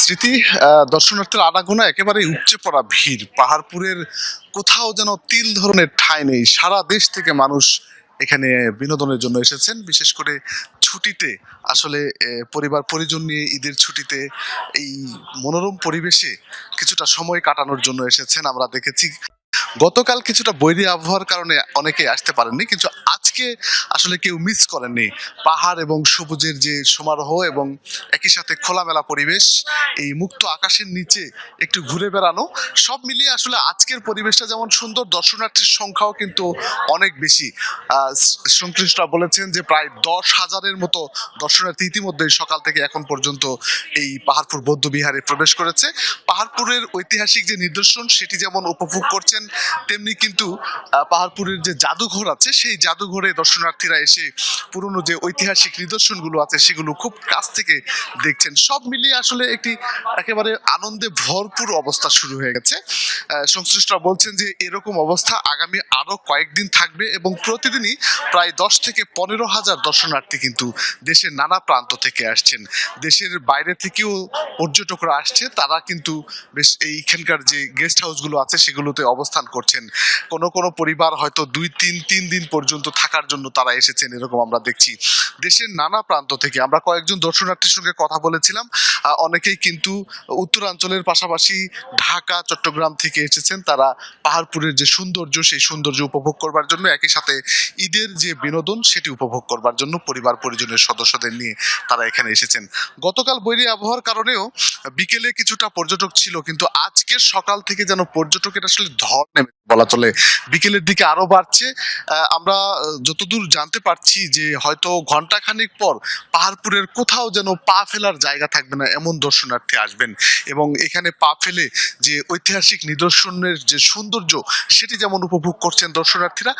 স্মৃতি দর্শনার্থীর আনাগোনা একেবারেই উপচে পড়া ভিড়। পাহাড়পুরের কোথাও যেন তিল ধরনের ঠাঁই নেই। সারা দেশ থেকে মানুষ এখানে বিনোদনের জন্য এসেছেন। বিশেষ করে ছুটিতে আসলে পরিবার পরিজন নিয়ে ঈদের ছুটিতে এই মনোরম পরিবেশে কিছুটা সময় কাটানোর জন্য এসেছেন। আমরা দেখেছি গতকাল কিছুটা বৈরী আবহাওয়ার কারণে অনেকে আসতে পারেননি, কিন্তু আজকে আসলে কেউ মিস করেননি। পাহাড় এবং সবুজের যে সমারোহ এবং একই সাথে খোলামেলা পরিবেশ, এই মুক্ত আকাশের নিচে একটু ঘুরে বেড়ানো, সব মিলিয়ে আসলে আজকের পরিবেশটা যেমন সুন্দর, দর্শনার্থীর সংখ্যাও কিন্তু অনেক বেশি। সংশ্লিষ্টরা বলেছেন যে প্রায় 10,000-এর মতো দর্শনার্থী ইতিমধ্যে সকাল থেকে এখন পর্যন্ত এই পাহাড়পুর বৌদ্ধ বিহারে প্রবেশ করেছে। পাহাড়পুরের ঐতিহাসিক যে নিদর্শন সেটি যেমন উপভোগ করছেন, তেমনি কিন্তু পাহাড়পুরের যে জাদুঘর আছে সেই জাদুঘরে দর্শনার্থীরা এসে পুরনো যে ঐতিহাসিক নিদর্শনগুলো আছে সেগুলো খুব কাছ থেকে দেখছেন। সব মিলিয়ে আসলে একটি একেবারে আনন্দে ভরপুর অবস্থা শুরু হয়ে গেছে। সংশ্লিষ্টরা বলছেন যে এরকম অবস্থা আগামী আরো কয়েকদিন থাকবে এবং প্রতিদিনই প্রায় 10 থেকে 15 হাজার দর্শনার্থী কিন্তু দেশের নানা প্রান্ত থেকে আসছেন। দেশের বাইরে থেকেও পর্যটকরা আসছে, তারা কিন্তু বেশ এইখানকার যে গেস্ট হাউসগুলো আছে সেগুলোতে অবস্থান করছেন। কোনো কোনো পরিবার হয়তো 2-3 দিন পর্যন্ত থাকার জন্য তারা এসেছেন, এরকম আমরা দেখছি। দেশের নানা প্রান্ত থেকে আমরা কয়েকজন দর্শনার্থীর সঙ্গে কথা বলেছিলাম। অনেকেই কিন্তু উত্তরাঞ্চলের পাশাপাশি ঢাকা, চট্টগ্রাম থেকে এসেছেন। তারা পাহাড়পুরের যে সৌন্দর্য সেই সৌন্দর্য উপভোগ করবার জন্য, একই সাথে ঈদের যে বিনোদন সেটি উপভোগ করবার জন্য পরিবার পরিজনের সদস্যদের নিয়ে তারা এখানে এসেছেন। গতকাল বৈরী আবহাওয়ার কারণেও বিকেলে কিছুটা পর্যটক ছিল, কিন্তু আজকের সকাল থেকে যেন পর্যটকের আসলে ঢল নেমে বলা চলে। বিকেলের দিকে আরো বাড়ছে। আমরা যতদূর জানতে পারছি যে হয়তো ঘন্টাখানেক পর পাহাড়পুরের কোথাও যেন পা ফেলার জায়গা থাকবে না এমন দর্শনার্থী আসবেন, এবং এখানে পা ফেলে যে ঐতিহাসিক নিদর্শনের যে সৌন্দর্য সেটি যেমন উপভোগ করছেন দর্শনার্থীরা,